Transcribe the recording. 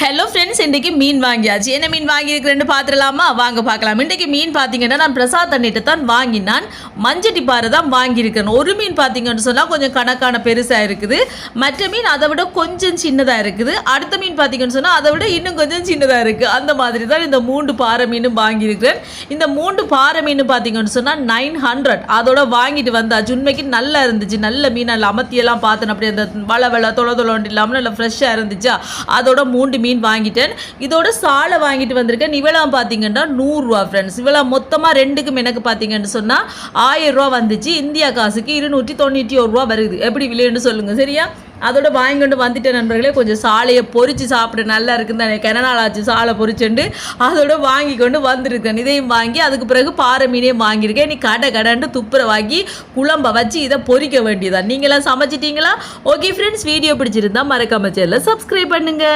Hello friends, இன்றைக்கி மீன் வாங்கியாச்சு. என்ன மீன் வாங்கியிருக்கிறேன்னு பார்த்துடலாமா? வாங்க பார்க்கலாம். இன்றைக்கி மீன் பார்த்தீங்கன்னா நான் பிரசாத் அண்ணிட்டு தான் வாங்கினான். மஞ்சட்டி பாறை தான் வாங்கியிருக்கிறேன். ஒரு மீன் பார்த்தீங்கன்னு சொன்னால் கொஞ்சம் கணக்கான பெருசாக இருக்குது. மற்ற மீன் அதை விட கொஞ்சம் சின்னதாக இருக்குது. அடுத்த மீன் பார்த்தீங்கன்னு சொன்னால் அதை விட இன்னும் கொஞ்சம் சின்னதாக இருக்குது. அந்த மாதிரி தான் இந்த 3 பாறை மீனும் வாங்கியிருக்கிறேன். இந்த 3 பாறை மீன் பார்த்தீங்கன்னு சொன்னால் 900 அதோட வாங்கிட்டு வந்தாச்சு. உண்மைக்கு நல்லா இருந்துச்சு. நல்ல மீன் நல்ல அமத்தியெல்லாம் பார்த்தேன். அப்படி அந்த வள தொளோண்டு இல்லாமல் நல்லா ஃப்ரெஷ்ஷாக இருந்துச்சா. அதோட 3 மீன் வாங்கிட்டேன். இதோட சாலை வாங்கிட்டு வந்திருக்கேன். இவெல்லாம் பார்த்தீங்கன்னா 100 ரூபா ஃப்ரெண்ட்ஸ். இவெல்லாம் மொத்தமாக ரெண்டுக்கும் எனக்கு பார்த்தீங்கன்னு சொன்னால் 1000 ரூபா வந்துச்சு. இந்தியா காசுக்கு 291 ரூபா வருது. எப்படி விலைன்னு சொல்லுங்கள் சரியா? அதோட வாங்கி கொண்டு வந்துட்டேன் நண்பர்களே. கொஞ்சம் சாலையை பொறிச்சு சாப்பிட நல்லா இருக்குன்னு தான் கெனநாள் ஆச்சு சாலை பொறிச்சுண்டு அதோட வாங்கி கொண்டு வந்திருக்கேன். இதையும் வாங்கி அதுக்கு பிறகு பாறை மீனையும் வாங்கியிருக்கேன். நீ கடை துப்புரை வாங்கி குழம்ப வச்சு இதை பொறிக்க வேண்டியதான். நீங்களாம் சமைச்சிட்டீங்களா? ஓகே ஃப்ரெண்ட்ஸ், வீடியோ பிடிச்சிருந்தா மறக்காம சேனலை சப்ஸ்கிரைப் பண்ணுங்க.